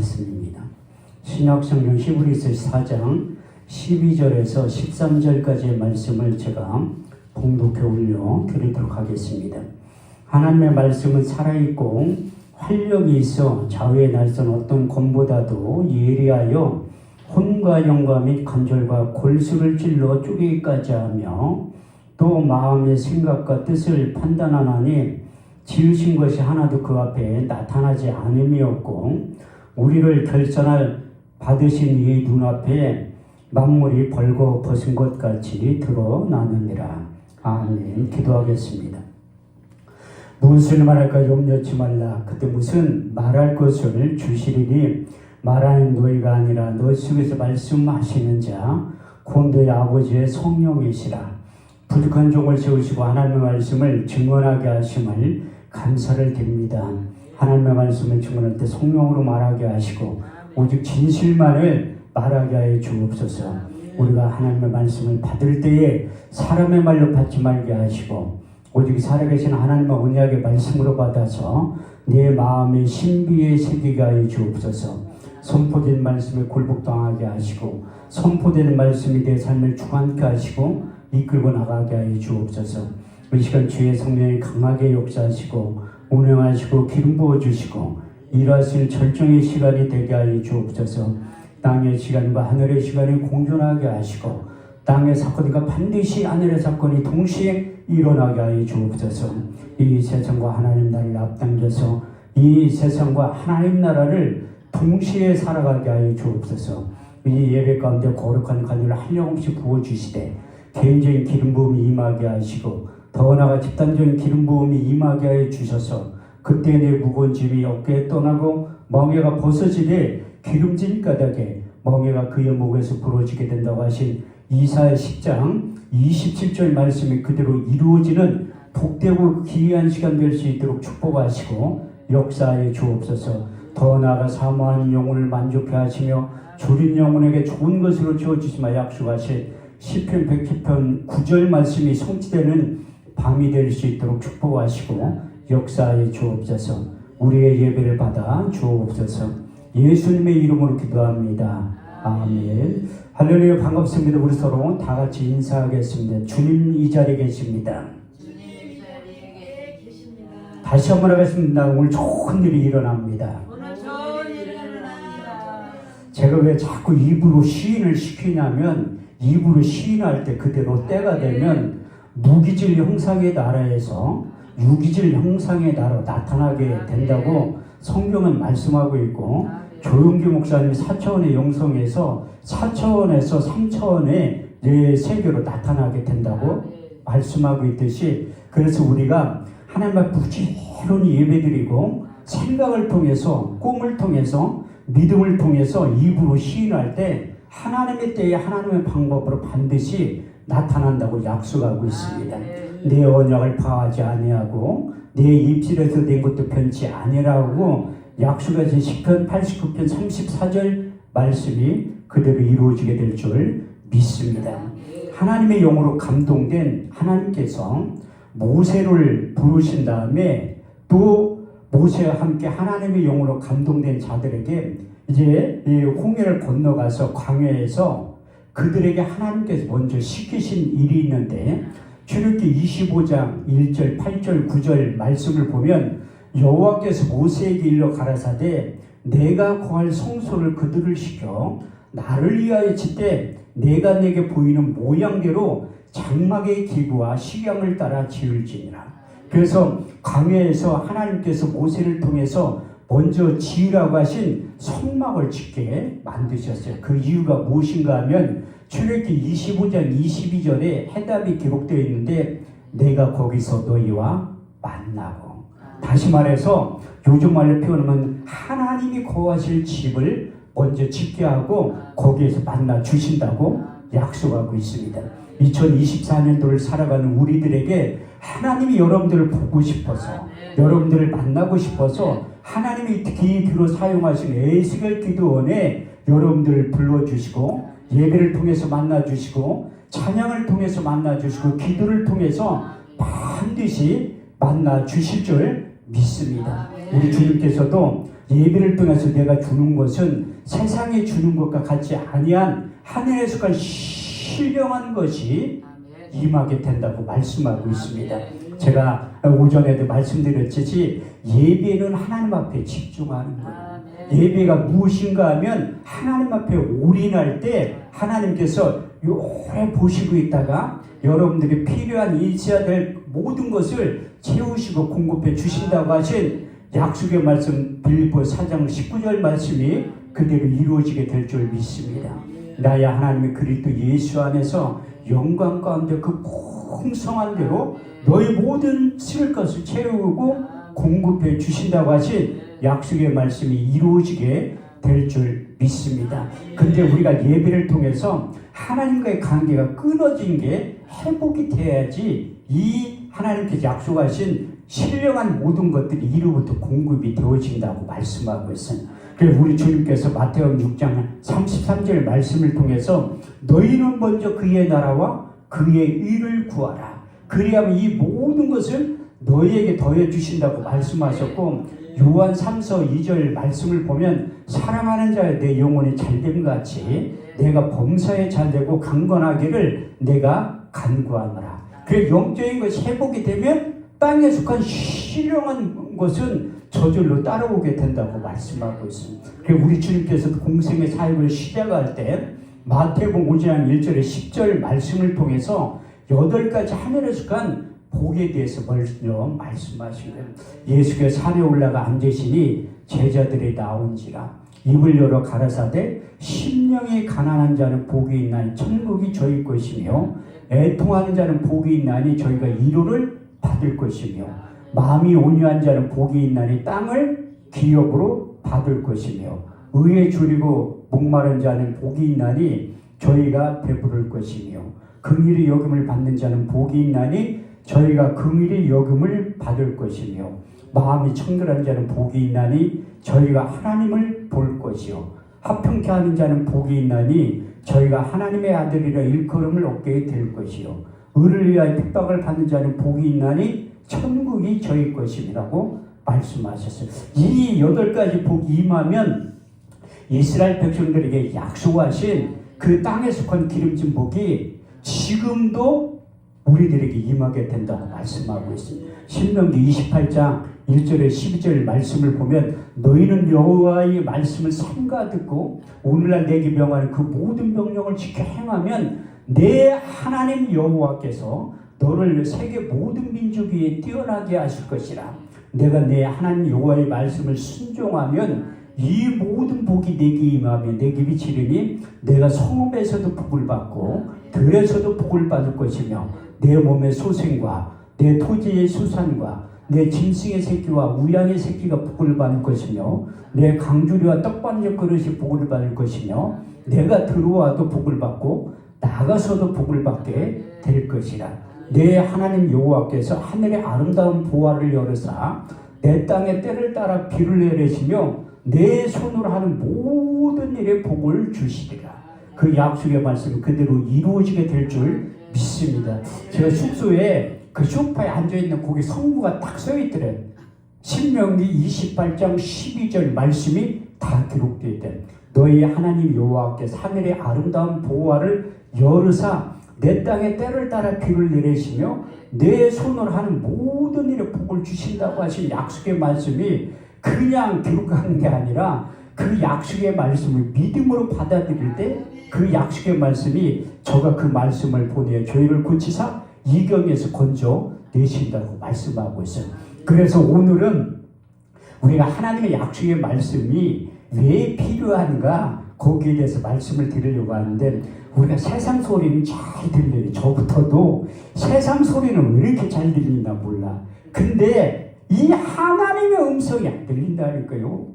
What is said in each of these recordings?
말씀입니다. 신약성경 히브리서 4장 12절에서 13절까지의 말씀을 제가 봉독해 올려 드리도록 하겠습니다. 하나님의 말씀은 살아있고 활력이 있어 좌우의 날선 어떤 검보다도 예리하여 혼과 영과 및 관절과 골수를 찔러 쪼개기까지 하며 또 마음의 생각과 뜻을 판단하나니 지으신 것이 하나도 그 앞에 나타나지 않음이 없고 우리를 결산할 받으신 이의 눈앞에 만물이 벌거 벗은 것 같이 드러나느니라. 아멘. 기도하겠습니다. 무엇을 말할까 염려치 말라. 그때 무슨 말할 것을 주시리니 말하는 너희가 아니라 너희 속에서 말씀하시는 자 곧 너희 아버지의 성령이시라. 부족한 종을 세우시고 하나님의 말씀을 증언하게 하심을 감사를 드립니다. 하나님의 말씀을 증언할 때 성령으로 말하게 하시고 오직 진실만을 말하게 하여 주옵소서. 우리가 하나님의 말씀을 받을 때에 사람의 말로 받지 말게 하시고 오직 살아계신 하나님의 언약의 말씀으로 받아서 내 마음의 신비에 새기게 하여 주옵소서. 선포된 말씀에 굴복당하게 하시고 선포되는 말씀이 내 삶을 주관케 하시고 이끌고 나가게 하여 주옵소서. 이 시간 주의 성령이 강하게 역사하시고 운행하시고 기름 부어주시고 일하실 절정의 시간이 되게 하여 주옵소서. 땅의 시간과 하늘의 시간이 공존하게 하시고 땅의 사건과 반드시 하늘의 사건이 동시에 일어나게 하여 주옵소서. 이 세상과 하나님 나라를 앞당겨서 이 세상과 하나님 나라를 동시에 살아가게 하여 주옵소서. 이 예배 가운데 거룩한 간유를 한량없이 부어주시되 개인적인 기름 부음이 임하게 하시고 더 나아가 집단적인 기름 부음이 임하게 하여 주셔서 그때 내 무거운 짐이 어깨에 떠나고 멍에가 벗어지되 기름진 까닭에 멍에가 그의 목에서 부러지게 된다고 하신 이사야 10장 27절 말씀이 그대로 이루어지는 복되고 기이한 시간 될 수 있도록 축복하시고 역사하여 주옵소서. 더 나아가 사모하는 영혼을 만족해 하시며 졸린 영혼에게 좋은 것으로 채워주시며 약속하신 시편 110편 9절 말씀이 성취되는 밤이 될 수 있도록 축복하시고 역사하여 주옵소서. 우리의 예배를 받아 주옵소서. 예수님의 이름으로 기도합니다. 아멘. 할렐루야. 반갑습니다. 우리 서로 다 같이 인사하겠습니다. 주님 이 자리에 계십니다. 다시 한번 하겠습니다. 오늘 좋은 일이 일어납니다. 제가 왜 자꾸 입으로 시인을 시키냐면 입으로 시인할 때 그대로 때가 되면 무기질 형상의 나라에서 유기질 형상의 나라로 나타나게 된다고 성경은 말씀하고 있고 조용기 목사님 4차원의 영성에서 4차원에서 3차원의 내 세계로 나타나게 된다고 말씀하고 있듯이 그래서 우리가 하나님 앞에 부지런히 예배드리고 생각을 통해서 꿈을 통해서 믿음을 통해서 입으로 시인할 때 하나님의 때에 하나님의 방법으로 반드시 나타난다고 약속하고 있습니다. 내 언약을 파하지 아니하고 내 입술에서 낸 것도 변치 아니라고 약속하신 시편 89편 34절 말씀이 그대로 이루어지게 될 줄 믿습니다. 하나님의 영으로 감동된 하나님께서 모세를 부르신 다음에 또 모세와 함께 하나님의 영으로 감동된 자들에게 이제 이 홍해를 건너가서 광야에서 그들에게 하나님께서 먼저 시키신 일이 있는데 출애굽기 25장 1절 8절 9절 말씀을 보면 여호와께서 모세에게 일러 가라사대 내가 거할 성소를 그들을 시켜 나를 위하여 짓되 내가 내게 보이는 모양대로 장막의 기구와 식양을 따라 지을지니라. 그래서 광야에서 하나님께서 모세를 통해서 먼저 지으라고 하신 성막을 짓게 만드셨어요. 그 이유가 무엇인가 하면 출애굽기 25장 22절에 해답이 기록되어 있는데 내가 거기서 너희와 만나고 다시 말해서 요즘 말로 표현하면 하나님이 거하실 집을 먼저 짓게 하고 거기에서 만나 주신다고 약속하고 있습니다. 2024년도를 살아가는 우리들에게 하나님이 여러분들을 보고 싶어서 여러분들을 만나고 싶어서 하나님이 기도로 사용하신 에스겔 기도원에 여러분들을 불러주시고 예배를 통해서 만나주시고 찬양을 통해서 만나주시고 기도를 통해서 반드시 만나주실 줄 믿습니다. 우리 주님께서도 예배를 통해서 내가 주는 것은 세상에 주는 것과 같지 아니한 하늘에 속한 신령한 것이 임하게 된다고 말씀하고 있습니다. 제가 오전에도 말씀드렸듯이 예배는 하나님 앞에 집중하는 거예요. 예배가 무엇인가 하면 하나님 앞에 올인할 때 하나님께서 오래 보시고 있다가 여러분들이 필요한 있어야 될 모든 것을 채우시고 공급해 주신다고 하신 약속의 말씀 빌립보 4장 19절 말씀이 그대로 이루어지게 될 줄 믿습니다. 나의 하나님의 그리스도 예수 안에서 영광 가운데 그 풍성한 대로 너희 모든 쓸 것을 채우고 공급해 주신다고 하신 약속의 말씀이 이루어지게 될 줄 믿습니다. 근데 우리가 예배를 통해서 하나님과의 관계가 끊어진 게 회복이 돼야지 이 하나님께서 약속하신 신령한 모든 것들이 이로부터 공급이 되어진다고 말씀하고 있어요. 그래서 우리 주님께서 마태복음 6장 33절 말씀을 통해서 너희는 먼저 그의 나라와 그의 의를 구하라. 그리하면 이 모든 것을 너희에게 더해 주신다고 말씀하셨고, 요한 3서 2절 말씀을 보면 사랑하는 자여 내 영혼이 잘됨 같이 내가 범사에 잘되고 강건하기를 내가 간구하노라. 그 영적인 것이 회복이 되면 땅에 속한 신령한 것은 저절로 따라오게 된다고 말씀하고 있습니다. 그리고 우리 주님께서도 공생의 사역을 시작할 때 마태복음 5장 1절에 10절 말씀을 통해서 8가지 하늘에 속한 복에 대해서 먼저 말씀하시고, 예수께서 산에 올라가 앉으시니 제자들이 나온지라 입을 열어 가라사대 심령이 가난한 자는 복이 있나니 천국이 저희 것이며 애통하는 자는 복이 있나니 저희가 위로를 받을 것이며 마음이 온유한 자는 복이 있나니 땅을 기업으로 받을 것이며 의에 줄이고 목마른 자는 복이 있나니 저희가 배부를 것이며 긍휼히 여김을 받는 자는 복이 있나니 저희가 긍휼히 여김을 받을 것이며 마음이 청결한 자는 복이 있나니 저희가 하나님을 볼 것이요 화평케 하는 자는 복이 있나니 저희가 하나님의 아들이라 일컬음을 얻게 될 것이요 의를 위하여 핍박을 받는 자는 복이 있나니 천국이 저희 것이라고 말씀하셨어요. 이 8가지 복이 임하면 이스라엘 백성들에게 약속하신 그 땅에 속한 기름진 복이 지금도 우리들에게 임하게 된다고 말씀하고 있습니다. 신명기 28장 1절에 12절 말씀을 보면 너희는 여호와의 말씀을 삼가 듣고 오늘날 내게 명하는 그 모든 명령을 지켜 행하면 내 하나님 여호와께서 너를 세계 모든 민족 위에 뛰어나게 하실 것이라. 내가 내 하나님 여호와의 말씀을 순종하면 이 모든 복이 내게 임하며 내게 미치리니 내가 성읍에서도 복을 받고 들에서도 복을 받을 것이며 내 몸의 소생과 내 토지의 수산과 내 짐승의 새끼와 우양의 새끼가 복을 받을 것이며 내 강주리와 떡반죽 그릇이 복을 받을 것이며 내가 들어와도 복을 받고 나가서도 복을 받게 될 것이라. 내 하나님 여호와께서 하늘의 아름다운 보화를 열으사 내 땅의 때를 따라 비를 내리시며 내 손으로 하는 모든 일에 복을 주시리라. 그 약속의 말씀이 그대로 이루어지게 될 줄 믿습니다. 제가 숙소에 그 소파에 앉아있는 거기 성부가 딱 써있더래요. 신명기 28장 12절 말씀이 다 기록되어 있대. 너희 하나님 여호와께서 하늘의 아름다운 보화를 열으사 내 땅에 때를 따라 비를 내리시며 내 손으로 하는 모든 일에 복을 주신다고 하신 약속의 말씀이 그냥 기록하는 게 아니라 그 약속의 말씀을 믿음으로 받아들일 때 그 약속의 말씀이 저가 그 말씀을 보내 저희를 고치사 이경에서 건져 내신다고 말씀하고 있어요. 그래서 오늘은 우리가 하나님의 약속의 말씀이 왜 필요한가 거기에 대해서 말씀을 드리려고 하는데, 우리가 세상 소리는 잘 들려요. 저부터도 세상 소리는 왜 이렇게 잘 들리나 몰라. 근데 이 하나님의 음성이 안 들린다니까요.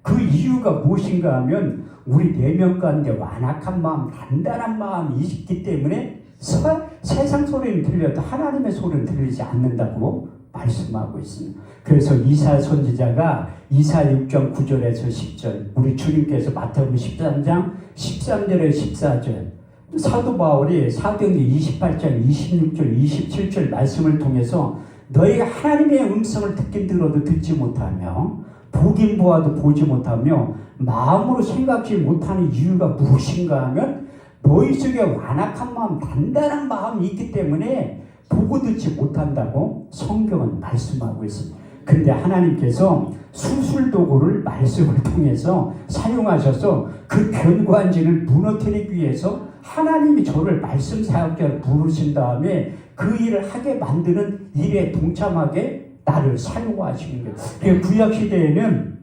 그 이유가 무엇인가 하면 우리 내면 가운데 완악한 마음, 단단한 마음이 있기 때문에 세상 소리는 들려도 하나님의 소리는 들리지 않는다고 말씀하고 있습니다. 그래서 이사야 선지자가 이사야 6장 9절에서 10절, 우리 주님께서 마태복음 13장 13절에 14절, 사도 바울이 사도행전 28장 26절 27절 말씀을 통해서 너희가 하나님의 음성을 듣긴 들어도 듣지 못하며 보긴 보아도 보지 못하며 마음으로 생각지 못하는 이유가 무엇인가 하면 너희 속에 완악한 마음, 단단한 마음이 있기 때문에 보고 듣지 못한다고 성경은 말씀하고 있습니다. 근데 하나님께서 수술도구를 말씀을 통해서 사용하셔서 그 견고한 진을 무너뜨리기 위해서 하나님이 저를 말씀 사역자로 부르신 다음에 그 일을 하게 만드는 일에 동참하게 나를 사용하시는 거예요. 그 구약시대에는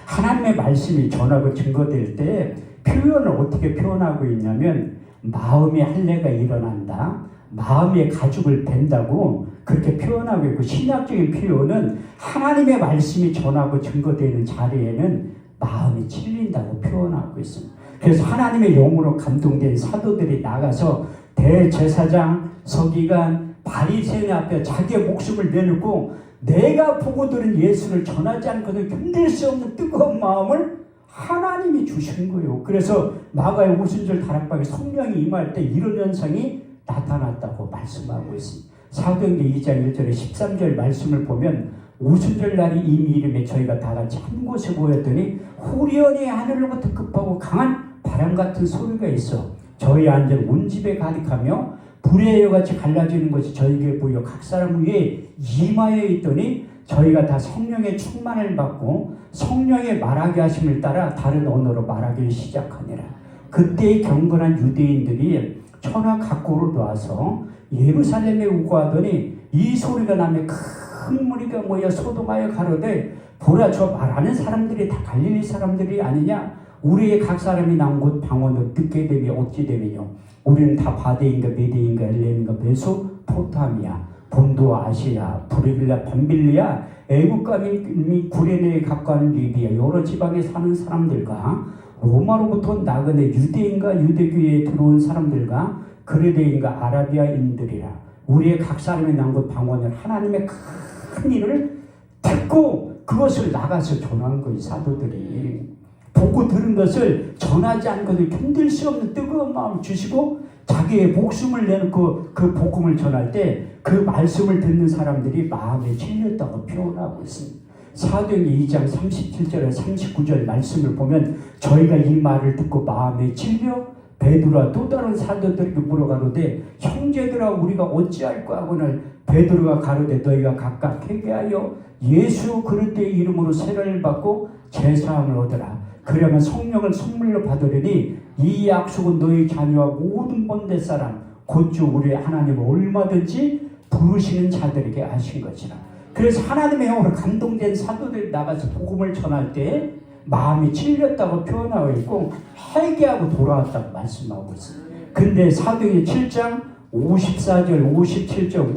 하나님의 말씀이 전하고 증거될 때 표현을 어떻게 표현하고 있냐면 마음의 할례가 일어난다, 마음의 가죽을 벤다고 그렇게 표현하고 있고, 신약적인 표현은 하나님의 말씀이 전하고 증거되는 자리에는 마음이 찔린다고 표현하고 있습니다. 그래서 하나님의 영으로 감동된 사도들이 나가서 대제사장, 서기관, 바리새인 앞에 자기의 목숨을 내놓고 내가 보고 들은 예수를 전하지 않고는 견딜 수 없는 뜨거운 마음을 하나님이 주신 거예요. 그래서 마가의 오순절 다락방에 성령이 임할 때 이런 현상이 나타났다고 말씀하고 있습니다. 사도행전 2장 1절에 13절 말씀을 보면 오순절 날이 이미 이름에 저희가 다 같이 한 곳에 모였더니 후련히 하늘로부터 급하고 강한 바람 같은 소리가 있어 저희 앉은 온 집에 가득하며 불의 여같이 갈라지는 것이 저에게 보여 각 사람 위에 임하여 있더니 저희가 다 성령의 충만을 받고 성령의 말하게 하심을 따라 다른 언어로 말하기 시작하니라. 그때 경건한 유대인들이 천하 각국으로 나와서 예루살렘에 오고 하더니 이 소리가 나며 큰 무리가 모여 소동하여 가로되 보라 저 말하는 사람들이 다 갈릴리 사람들이 아니냐. 우리의 각 사람이 나온 곳 방언으로 듣게 되며 어찌 되며 우리는 다 바데인가 메데인가 엘렘인가 메소포타미아 본도 아시아 브리빌라 밤빌리아 애국과 및 구레네에 가까운 리비아 여러 지방에 사는 사람들과 로마로부터 나그네 유대인과 유대교에 들어온 사람들과 그레데인과 아라비아인들이라. 우리의 각 사람이 난 곳 방언을 하나님의 큰 일을 듣고 그것을 나가서 전한 거예요. 사도들이 보고 들은 것을 전하지 않고도 견딜 수 없는 뜨거운 마음을 주시고 자기의 목숨을 내놓고 그 복음을 전할 때 그 말씀을 듣는 사람들이 마음에 찔렸다고 표현하고 있습니다. 사도행전 2장 37절에 39절 말씀을 보면 저희가 이 말을 듣고 마음에 찔려 베드로와 또 다른 사도들에게 물어가로되 형제들아 우리가 어찌할까 하거늘 베드로가 가로되 너희가 각각 회개하여 예수 그리스도의 이름으로 세례를 받고 제사함을 얻으라. 그러면 성령을 선물로 받으리니 이 약속은 너희 자녀와 모든 본대 사람 곧 주 우리 하나님을 얼마든지 부르시는 자들에게 하신 것이라. 그래서 하나님의 영으로 감동된 사도들이 나가서 복음을 전할 때 마음이 찔렸다고 표현하고 있고 회개하고 돌아왔다고 말씀하고 있습니다. 근데 사도행전 7장 54절, 57절,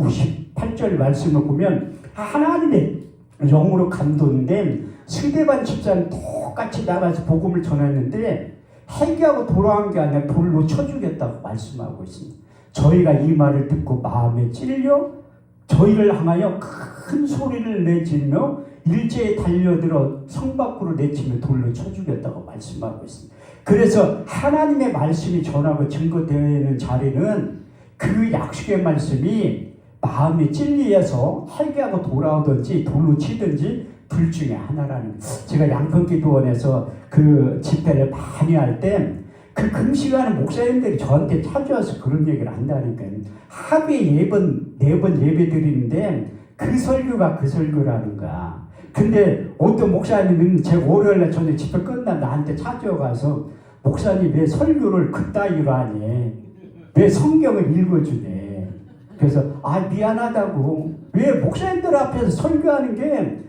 58절 말씀을 보면 하나님의 영으로 감동된 스데반 집사는 똑같이 나가서 복음을 전했는데 회개하고 돌아온 게 아니라 돌로 쳐 죽였다고 말씀하고 있습니다. 저희가 이 말을 듣고 마음에 찔려 저희를 향하여 큰 소리를 내지며 일제에 달려들어 성 밖으로 내치며 돌로 쳐 죽였다고 말씀하고 있습니다. 그래서 하나님의 말씀이 전하고 증거되는 자리는 그 약속의 말씀이 마음에 찔려서 회개하고 돌아오든지 돌로 치든지 둘 중에 하나라는 거예요. 제가 양평기도원에서 그 집회를 많이 할 때 그 금식하는 목사님들이 저한테 찾아와서 그런 얘기를 한다니까요. 하루에 4번 예배 드리는데 그 설교가 그 설교라는가. 근데 어떤 목사님은 제 월요일날 저녁 집회 끝나 나한테 찾아와서 목사님 왜 설교를 그따위로 하니? 왜 성경을 읽어주네? 그래서 미안하다고. 왜 목사님들 앞에서 설교하는 게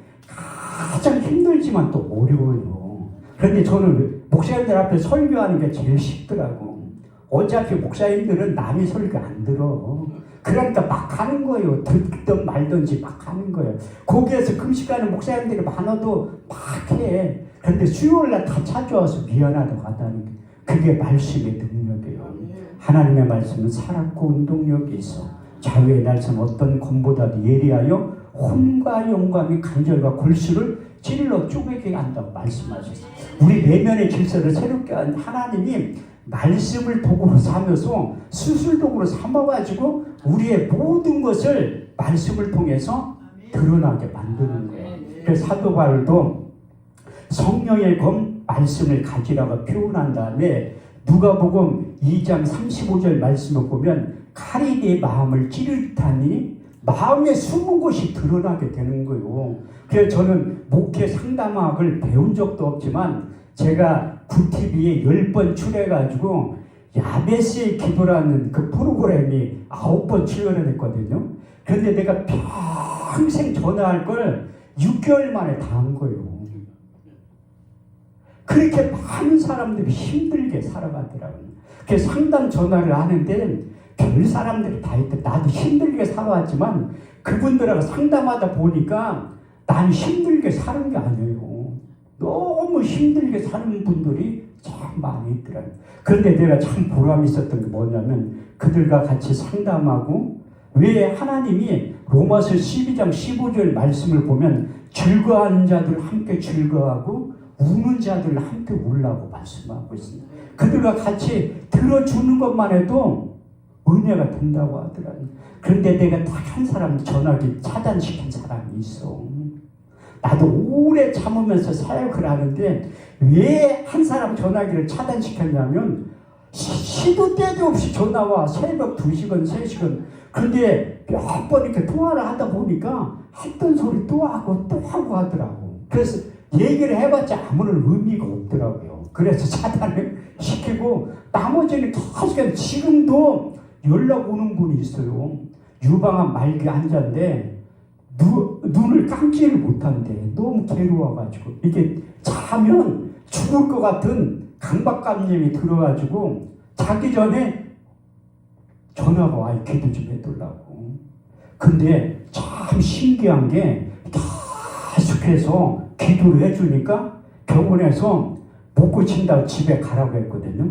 가장 힘들지만 또 어려워요. 그런데 저는 목사님들 앞에 설교하는 게 제일 쉽더라고. 어차피 목사님들은 남의 설교 안 들어. 그러니까 막 하는 거예요. 듣든 말든지 막 하는 거예요. 거기에서 금식하는 목사님들이 많아도 막 해. 그런데 수요일날 다 찾아와서 미안하다고 하다는 게 그게 말씀의 능력이에요. 하나님의 말씀은 살았고 운동력이 있어. 자유의 날선 어떤 검보다도 예리하여 혼과 영감이 간절과 골수를 찔러 쪼개게 한다고 말씀하셨어요. 우리 내면의 질서를 새롭게 한 하나님이 말씀을 도구로 삼아서 수술도구로 삼아가지고 우리의 모든 것을 말씀을 통해서 드러나게 만드는 거예요. 그래서 사도 바울도 성령의 검 말씀을 가지라고 표현한 다음에 누가복음 2장 35절 말씀을 보면 칼이 네 마음을 찌를 듯하니 마음에 숨은 것이 드러나게 되는 거예요. 그래서 저는 목회 상담학을 배운 적도 없지만 제가 구TV에 10번 출연해가지고 야베스의 기도라는 그 프로그램이 9번 출연을 했거든요. 그런데 내가 평생 전화할 걸 6개월 만에 다 한 거예요. 그렇게 많은 사람들이 힘들게 살아가더라고요. 그래서 상담 전화를 하는데 별 사람들이 다 있대. 나도 힘들게 살아왔지만 그분들하고 상담하다 보니까 난 힘들게 사는 게 아니에요. 너무 힘들게 사는 분들이 참 많이 있더라고요. 그런데 내가 참 보람이 있었던 게 뭐냐면 그들과 같이 상담하고 왜 하나님이 로마서 12장 15절 말씀을 보면 즐거워하는 자들 함께 즐거워하고 우는 자들 함께 울라고 말씀하고 있습니다. 그들과 같이 들어주는 것만 해도 은혜가 된다고 하더라고요. 그런데 내가 딱 한 사람 전화기 차단시킨 사람이 있어. 나도 오래 참으면서 사역을 하는데 왜 한 사람 전화기를 차단시켰냐면 시도 때도 없이 전화와 새벽 2시간, 3시간. 그런데 몇 번 이렇게 통화를 하다 보니까 했던 소리 또 하고 또 하고 하더라고. 그래서 얘기를 해봤자 아무런 의미가 없더라고요. 그래서 차단을 시키고 나머지는 계속 지금도 연락 오는 분이 있어요. 유방암 말기 환자인데 눈을 감지를 못한대. 너무 괴로워가지고 이게 자면 죽을 것 같은 강박감염이 들어가지고 자기 전에 전화가 와요. 기도 좀 해달라고. 근데 참 신기한 게 계속해서 기도를 해주니까 병원에서 못 고친다고 집에 가라고 했거든요.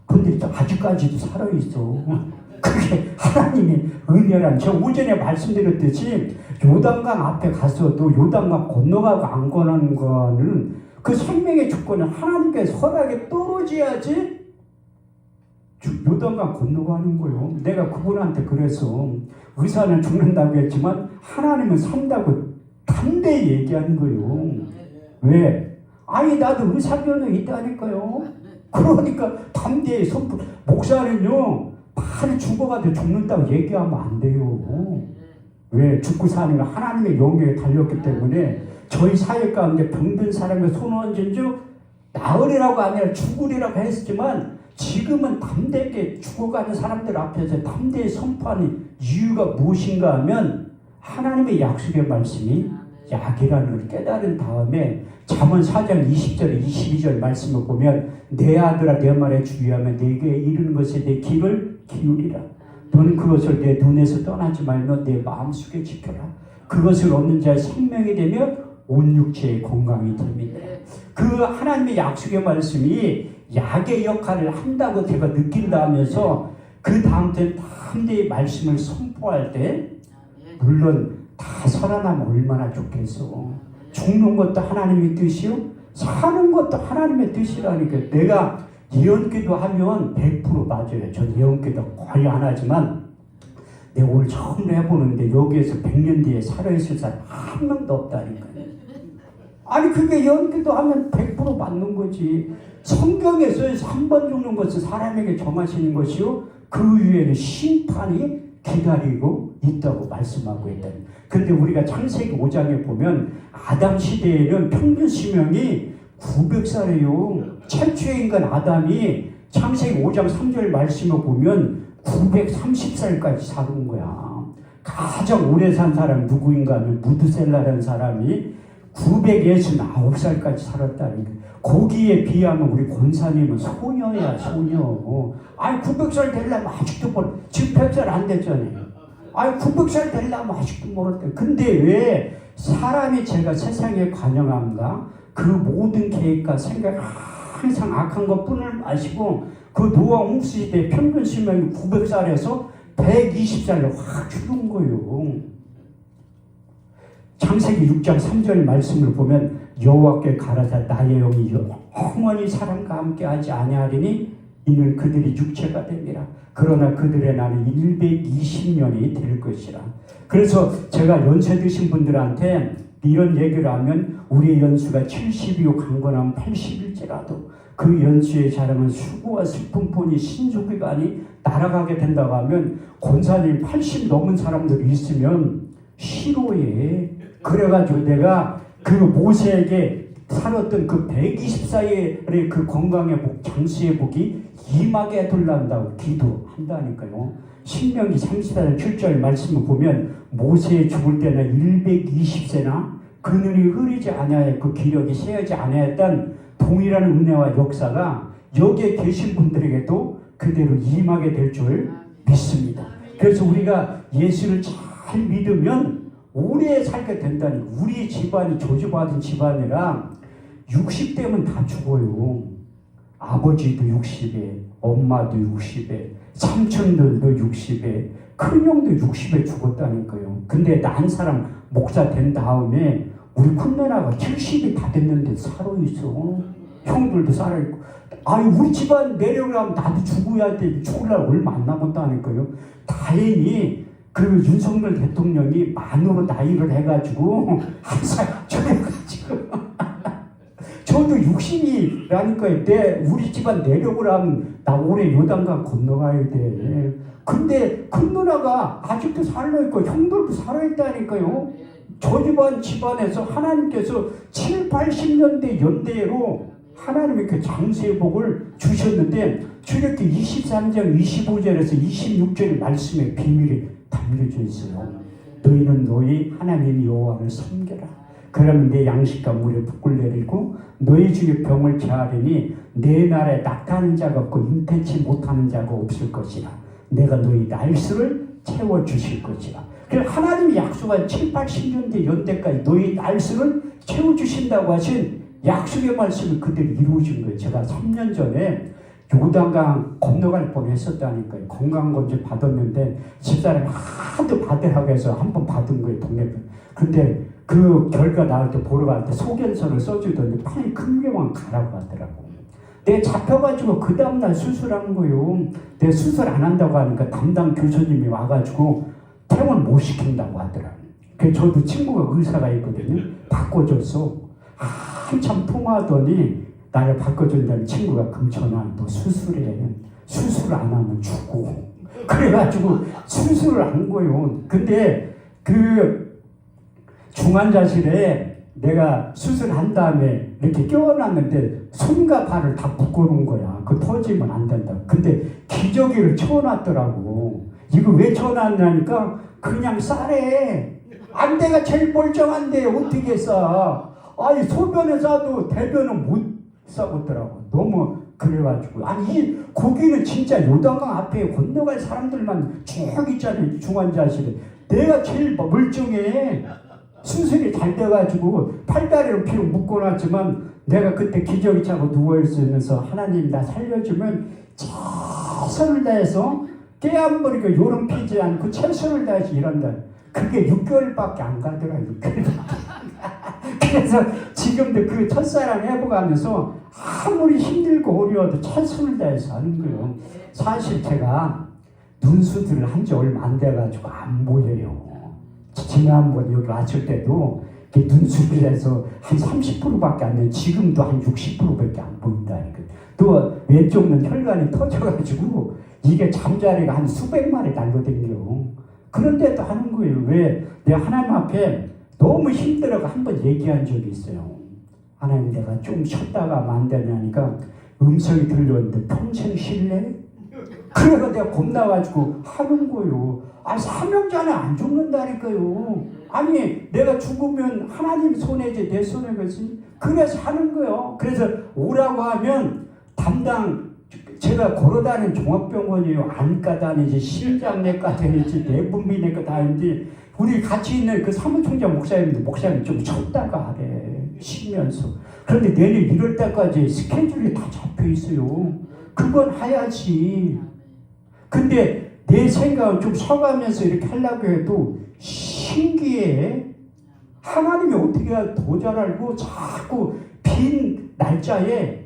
근데 아직까지도 살아있어. 그게 하나님의 은혜란. 저 오전에 말씀드렸듯이 요단강 앞에 가서도 요단강 건너가고 안 건너는 거는 그 생명의 주권은 하나님께서 허락에 떨어져야지 요단강 건너가는 거예요. 내가 그분한테 그래서 의사는 죽는다고 했지만 하나님은 산다고 담대히 얘기하는 거예요. 왜? 아니 나도 의사견에 있다니까요. 그러니까 담대히 선포. 목사는요 빨리 죽어가도 죽는다고 얘기하면 안 돼요. 왜? 죽고 사는 거 하나님의 영역에 달렸기 때문에 저희 사회 가운데 병든 사람의 손 얹은 주 나으리라고 아니라 죽으리라고 했지만 지금은 담대하게 죽어가는 사람들 앞에서 담대히 선포하는 이유가 무엇인가 하면 하나님의 약속의 말씀이 약이라는 걸 깨달은 다음에 잠언 4장 20절 22절 말씀을 보면 내 아들아 내 말에 주의하며 내게 이르는 것에 내 귀를 기울이라. 너는 그것을 내 눈에서 떠나지 말며 내 마음속에 지켜라. 그것을 얻는 자의 생명이 되며 온 육체의 건강이 됩니다. 그 하나님의 약속의 말씀이 약의 역할을 한다고 제가 느낀다 하면서 그 다음부터는 담대히 말씀을 선포할 때 물론 다 살아나면 얼마나 좋겠어. 죽는 것도 하나님의 뜻이요 사는 것도 하나님의 뜻이라니까. 내가 예언기도 하면 100% 맞아요. 전 예언기도 거의 안 하지만 내가 오늘 처음 해보는데 여기에서 100년 뒤에 살아있을 사람 한 명도 없다니까요. 아니 그게 예언기도 하면 100% 맞는 거지. 성경에서 한 번 죽는 것은 사람에게 정하시는 것이요 그 위에는 심판이 기다리고 있다고 말씀하고 있다. 근데 우리가 창세기 5장에 보면 아담 시대에는 평균 수명이 900살이에요. 최초의 인간 아담이 창세기 5장 3절 말씀을 보면 930살까지 사는 거야. 가장 오래 산 사람 누구인가 하면 무드셀라라는 사람이 969살까지 살았다는 거. 거기에 비하면 우리 권사님은 소녀야 소녀. 아니 900살 되려면 아직도 지금 100살 안 됐잖아요. 아니 900살 되려면 아직도 멀었대. 근데 왜 사람이 제가 세상에 관영함과 그 모든 계획과 생각 항상 악한 것뿐을 마시고 그 노아 홍수 시대 평균 수명이 900살에서 120살로 확 줄은 거예요. 창세기 6장 3절 말씀을 보면 여호와께 가라사 나의 영이 영원히 사람과 함께하지 아니하리니 이는 그들이 육체가 됩니다. 그러나 그들의 나는 120년이 될 것이라. 그래서 제가 연세 드신 분들한테 이런 얘기를 하면 우리의 연수가 70이고 강건하면 80일지라도 그 연수의 자랑은 수고와 슬픔뿐이 신속기간이 날아가게 된다고 하면 권사님 80 넘은 사람들이 있으면 싫어해. 그래가지고 내가 그 모세에게 살았던 그 124일의 그 건강의 복, 장수의 복이 임하게 해둘란다고 기도한다니까요. 신명기 34장 7절 말씀을 보면 모세 죽을 때는 120세나 그 눈이 흐리지 않아야 그 기력이 새하지 않았던 동일한 은혜와 역사가 여기에 계신 분들에게도 그대로 임하게 될 줄 믿습니다. 그래서 우리가 예수를 잘 믿으면 오래 살게 된다니. 우리 집안이 저주받은 집안이라 60대면 다 죽어요. 아버지도 60에, 엄마도 60에, 삼촌들도 60에, 큰형도 60에 죽었다니까요. 근데 나 한 사람 목사 된 다음에 우리 큰누나가 70이 다 됐는데 살아있어. 형들도 살아있고. 아니 우리 집안 내려고 하면 나도 죽어야 돼. 죽을 날 얼마 안 남았다니까요. 다행히 그 윤석열 대통령이 만으로 나이를 해가지고 항상 저래가지고 저도 60이라니까요. 우리 집안 내려고 하면 나 올해 요단강 건너가야 돼. 근데 큰 누나가 아직도 살아있고 형들도 살아있다니까요. 저 집안에서 하나님께서 7, 80년대 연대로 하나님의 그 장세의 복을 주셨는데 출애굽기 23장 25절에서 26절 말씀의 비밀이 담겨져 있어요. 너희는 너희 하나님 여호와를 섬겨라. 그러면 내 양식과 물에 붓을 내리고 너희 중에 병을 체하리니 내 나라에 낙타하는 자가 없고 인태치 못하는 자가 없을 것이라. 내가 너희 날수를 채워주실 것이라. 그래서 하나님이 약속한 7, 80년대 연대까지 너희 날수를 채워주신다고 하신 약속의 말씀이 그대로 이루어진 거예요. 제가 3년 전에 요단강 건너갈 뻔했었다니까요. 건강검진 받았는데 집사람이 하도 받으라고 해서 한 번 받은 거예요. 동네. 근데 그 결과 나올 때 보러 갈 때 소견서를 써주던데 빨리 큰 병원 가라고 하더라고. 내 잡혀가지고 그 다음날 수술한 거예요. 내 수술 안 한다고 하니까 담당 교수님이 와가지고 퇴원 못 시킨다고 하더라고. 그래서 저도 친구가 의사가 있거든요. 바꿔줬어. 한참 통화하더니 나를 바꿔준다는 친구가 금천아 너 수술해. 수술 안 하면 죽어. 그래가지고 수술을 한 거예요. 근데 그 중환자실에 내가 수술한 다음에 이렇게 껴놨는데 손과 발을 다 묶어놓은 거야. 그거 터지면 안 된다. 근데 기저귀를 쳐놨더라고. 이거 왜 쳐놨냐니까 그냥 싸래. 안대가 제일 멀쩡한데 어떻게 싸. 아니 소변에 싸도 대변은 못 싸겠더라고. 너무 그래가지고 아니 이 거기는 진짜 요단강 앞에 건너갈 사람들만 쭉 있잖아요. 중환자실에. 내가 제일 멀쩡해. 수술이 잘 돼가지고 팔다리로 피로 묶어놨지만 내가 그때 기저귀 차고 누워있으면서 하나님 나 살려주면 최선을 다해서 깨안버리고 요런 피지 않고 최선을 다해서 일한다. 그게 6개월밖에 안 가더라. 6개월. 그래서 지금도 그 첫사랑 해보가면서 아무리 힘들고 어려워도 최선을 다해서 하는 거예요. 사실 제가 눈수술을 한 지 얼마 안 돼가지고 안 보여요. 지난번 여기 왔을 때도 눈수술에서 한 30%밖에 안 돼. 지금도 한 60%밖에 안 보인다니까. 또 왼쪽 눈 혈관이 터져가지고 이게 잠자리가 한 수백 마리 날려댕겨. 그런데도 하는 거예요. 왜? 내가 하나님 앞에 너무 힘들어가 한번 얘기한 적이 있어요. 하나님 내가 좀 쉬었다가 하면 안 되냐니까 음성이 들렸는데 평생 쉴래? 그래서 내가 겁나가지고 하는 거예요. 아, 사명자는 안 죽는다니까요. 아니, 내가 죽으면 하나님 손해지, 내 손해겠지? 그래서 하는 거예요. 그래서 오라고 하면 담당, 제가 걸어다니는 종합병원이에요. 안과 다니지, 심장내과 다니지, 내분비내과 다니지, 우리 같이 있는 그 사무총장 목사님 좀 쉬었다가 하래. 쉬면서. 그런데 내년 1월 달까지 스케줄이 다 잡혀 있어요. 그건 해야지. 근데 내 생각은 좀 쉬어가면서 이렇게 하려고 해도 신기해. 하나님이 어떻게 더 잘 알고 자꾸 빈 날짜에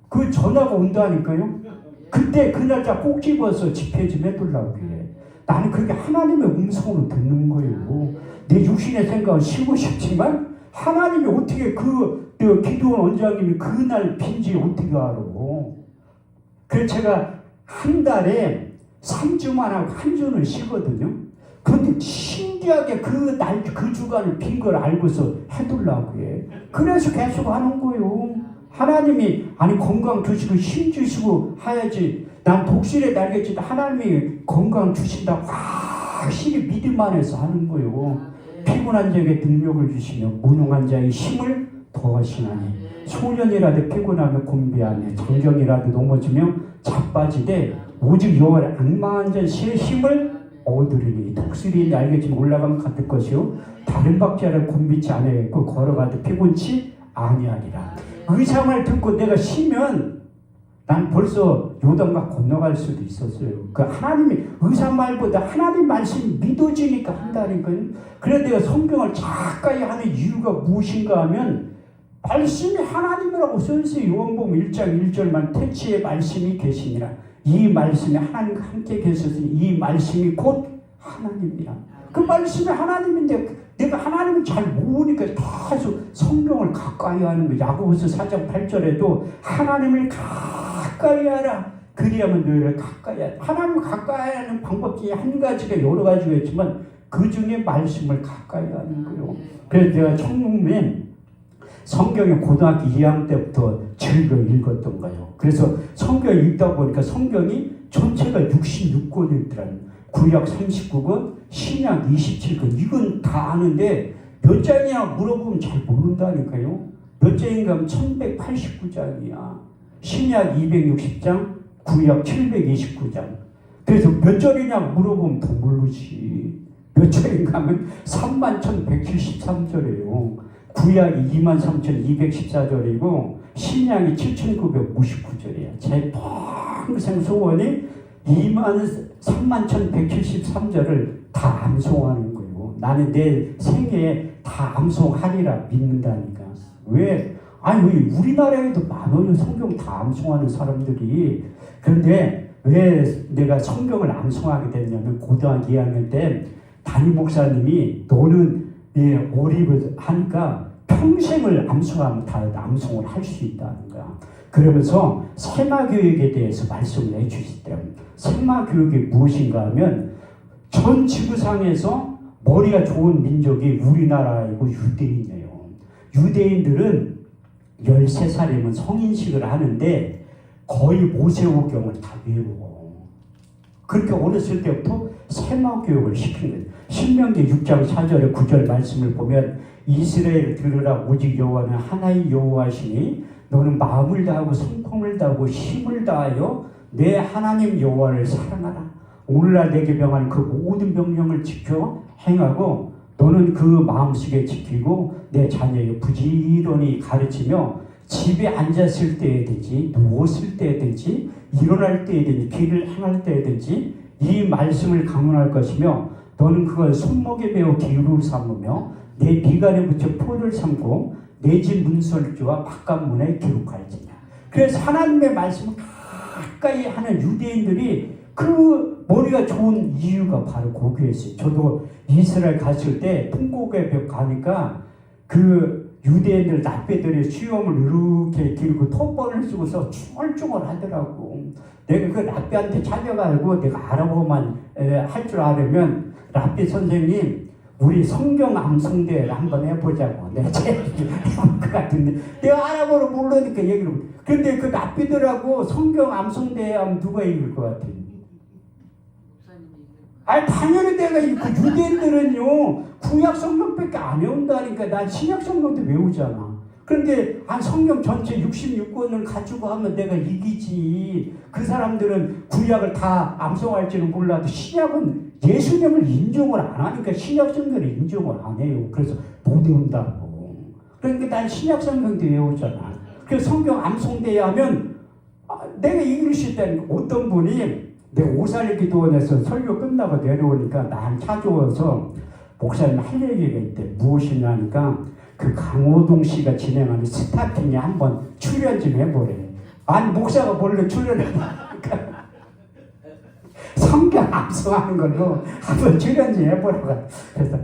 그 전화가 온다니까요. 그때 그 날짜 꼭 집어서 집회 좀 해두려고 그래. 나는 그게 하나님의 음성으로 듣는 거예요. 내 육신의 생각은 쉬고 싶지만 하나님이 어떻게 기도원 원장님이 그날 빈지 어떻게 알아? 그래서 제가 한 달에 3주만 하고 한 주는 쉬거든요. 그런데 신기하게 그 주간을 빈 걸 알고서 해둘라고 해. 그래서 계속 하는 거예요. 하나님이 건강 주시고 힘 주시고 해야지. 난 독실에 달겠지만 하나님이 건강 주신다고 확실히 믿음 안에서 하는 거예요. 피곤한 자에게 능력을 주시며 무능한 자의 힘을 더하시나니 소년이라도 피곤하며 곤비하며 장정이라도 넘어지며 자빠지되 오직 여호와의 악망한 자의 힘을 얻으리니 독수리 날개쯤 올라가면 같을 것이요 다른 박자를 곤비치 아니하겠고 걸어가도 피곤치 아니하리라. 의상을 듣고 내가 쉬면 난 벌써 요단강 건너갈 수도 있었어요. 그 하나님이 의상 말보다 하나님 말씀이 믿어지니까 한다니까요. 그래서 내가 성경을 가까이 하는 이유가 무엇인가 하면 말씀이 하나님이라고 써있어요. 요한복음 1장 1절만 태초에 말씀이 계시니라. 이 말씀이 하나님과 함께 계셨으니 이 말씀이 곧 하나님이라. 그 말씀이 하나님인데 내가 하나님을 잘 모르니까 계속 성경을 가까이 하는 거예요. 야고보서 4장 8절에도 하나님을 가까이 하라. 그리하면 너희를 가까이 하라. 하나님을 가까이 하는 방법 중에 한 가지가 여러 가지가 있지만 그 중에 말씀을 가까이 하는 거예요. 그래서 제가 처음에 성경을 고등학교 2학년 때부터 즐겨 읽었던 거예요. 그래서 성경을 읽다 보니까 성경이 전체가 66권이 있더라고요. 구약 39권, 신약 27권. 이건 다 아는데 몇 장이냐 물어보면 잘 모른다니까요. 몇 장인가 하면 1189장이야. 신약 260장, 구약 729장. 그래서 몇 절이냐 물어보면 더 모르지. 몇 절인가 하면 31,173절이에요. 구약이 23,214절이고 신약이 7,959절이야. 제 평생 소원이 31,173절을 다 암송하는 거예요. 나는 내 생애에 다 암송하리라 믿는다니까. 왜? 왜 우리나라에도 많아요. 성경 다 암송하는 사람들이. 그런데 왜 내가 성경을 암송하게 됐냐면 고등학교 2학년 때 담임 목사님이 너는 어립을 하니까 평생을 암송하면 다 암송을 할 수 있다는 거야. 그러면서 세마교육에 대해서 말씀을 해주시더라고요. 세마교육이 무엇인가 하면 전 지구상에서 머리가 좋은 민족이 우리나라이고 유대인이에요. 유대인들은 13살이면 성인식을 하는데 거의 모세오경을 다 외워. 그렇게 어렸을 때부터 세마교육을 시킨 거예요. 신명기 6장 4절에 9절 말씀을 보면 이스라엘 들으라 오직 여호와는 하나의 여호와시니 너는 마음을 다하고 성품을 다하고 힘을 다하여 내 하나님 여호와를 사랑하라. 오늘날 내게 명하는 그 모든 명령을 지켜 행하고 너는 그 마음속에 지키고 내 자녀에게 부지런히 가르치며 집에 앉았을 때든지 누웠을 때든지 일어날 때든지 길을 행할 때든지 이 말씀을 강론할 것이며 너는 그걸 손목에 베어 기울을 삼으며 내 미간에 붙여 포를 삼고 내 집 문설주와 바깥문에 기록할지냐. 그래서 하나님의 말씀을 가까이 하는 유대인들이 그 머리가 좋은 이유가 바로 거기였어요. 저도 이스라엘 갔을 때 풍곡에 가니까 그 유대인들 납배들이 수염을 이렇게 길고 톱번을 쓰고서 쭈글쭈글 하더라고. 내가 그 랍비한테 찾아가고 내가 알아보만 할 줄 알으면 랍비 선생님 우리 성경 암송대회를 한번 해보자고. 내가 제일 것 같은데 내가 알아보러 모르니까 얘기를. 근데 그 랍비들하고 성경 암송대회 하면 누가 이길 것 같아? 당연히 내가 이고 유대인들은요 구약 성경밖에 안 외운다니까. 난 신약 성경도 외우잖아. 그런데 성경 전체 66권을 가지고 하면 내가 이기지. 그 사람들은 구약을 다 암송할지는 몰라도 신약은 예수님을 인정을 안 하니까 신약 성경을 인정을 안 해요. 그래서 못 외운다고. 그러니까 난 신약 성경도 외우잖아. 그래서 성경 암송대회 하면 내가 이길 수 있다는 거. 어떤 분이 내가 오살리 기도원에서 설교 끝나고 내려오니까 난 찾아와서 목사님 할 얘기가 있대. 무엇이냐니까 그 강호동 씨가 진행하는 스타킹에 한번 출연 좀 해보래. 목사가 몰래 출연해보니까 성경 암송하는 걸로 한번 출연 좀 해보라고. 그래서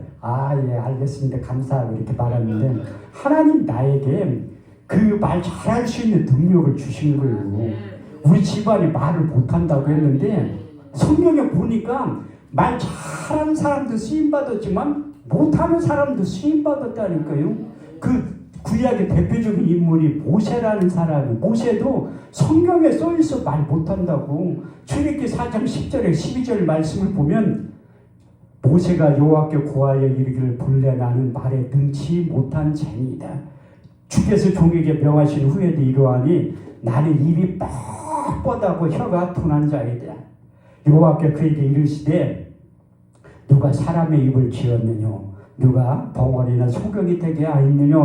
예 알겠습니다 감사하고 이렇게 말하는데 하나님 나에게 그 말 잘할 수 있는 능력을 주신 거예요. 우리 집안이 말을 못한다고 했는데 성경에 보니까 말 잘하는 사람도 쓰임받았지만 못하는 사람도 쓰임받았다니까요. 그 구약의 대표적인 인물이 모세라는 사람이, 모세도 성경에 써있어 말 못한다고. 출애굽기 4장 10절에 12절 말씀을 보면 모세가 여호와께 고하여 이르기를 본래 나는 말에 능치 못한 자니이다. 주께서 종에게 명하신 후에도 이러하니 나는 입이 뻣뻣하고 혀가 둔한 자이다. 여호와께 그에게 이르시되 누가 사람의 입을 지었느냐 누가 벙어리나 소경이 되게 하였느냐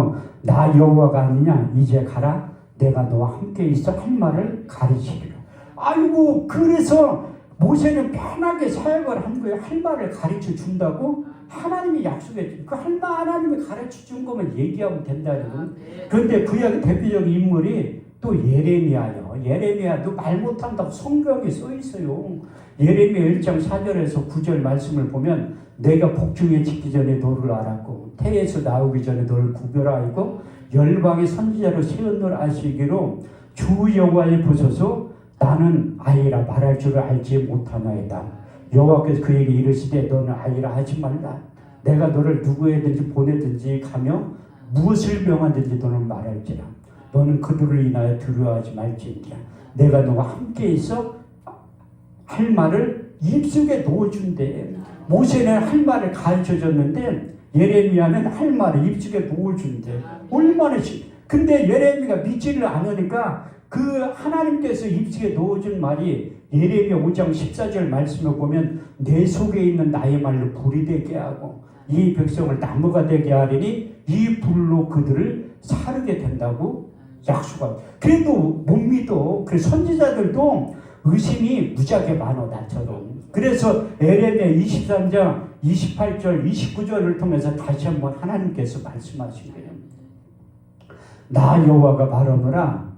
나 여호와가 아니냐 이제 가라 내가 너와 함께 있어 할 말을 가르치리라. 아이고 그래서 모세는 편하게 사역을 한 거예요. 할 말을 가르쳐 준다고 하나님이 약속해 준 그 할 말 하나님이 가르쳐 준 거면 얘기하면 된다는 거예요. 그런데 구약의 대표적인 인물이 또 예레미야요. 예레미야도 말 못한다고 성경에 써 있어요. 예레미야 1장 4절에서 9절 말씀을 보면 내가 복중에 짓기 전에 너를 알았고 태에서 나오기 전에 너를 구별하였고 열방의 선지자로 세운 너를 아시기로 주 여호와의 보소서 나는 아이라 말할 줄을 알지 못하나이다. 여호와께서 그에게 이르시되 너는 아이라 하지 말라. 내가 너를 누구에든지 보내든지 가며 무엇을 명하든지 너는 말할지라. 너는 그들을 인하여 두려워하지 말지니라. 내가 너와 함께 있어 할 말을 입속에 넣어준대. 모세는 할 말을 가르쳐줬는데 예레미야는 할 말을 입속에 넣어준대. 얼마나 근데 예레미야가 믿지를 않으니까 그 하나님께서 입속에 넣어준 말이 예레미야 5장 14절 말씀을 보면 내 속에 있는 나의 말로 불이 되게 하고 이 백성을 나무가 되게 하리니 이 불로 그들을 사르게 된다고 약속하고. 그래도 못 믿어. 그 선지자들도 의심이 무지하게 많아 나처럼. 그래서 예레미야 23장 28절 29절을 통해서 다시 한번 하나님께서 말씀하신 거예요. 나 여호와가 말하노라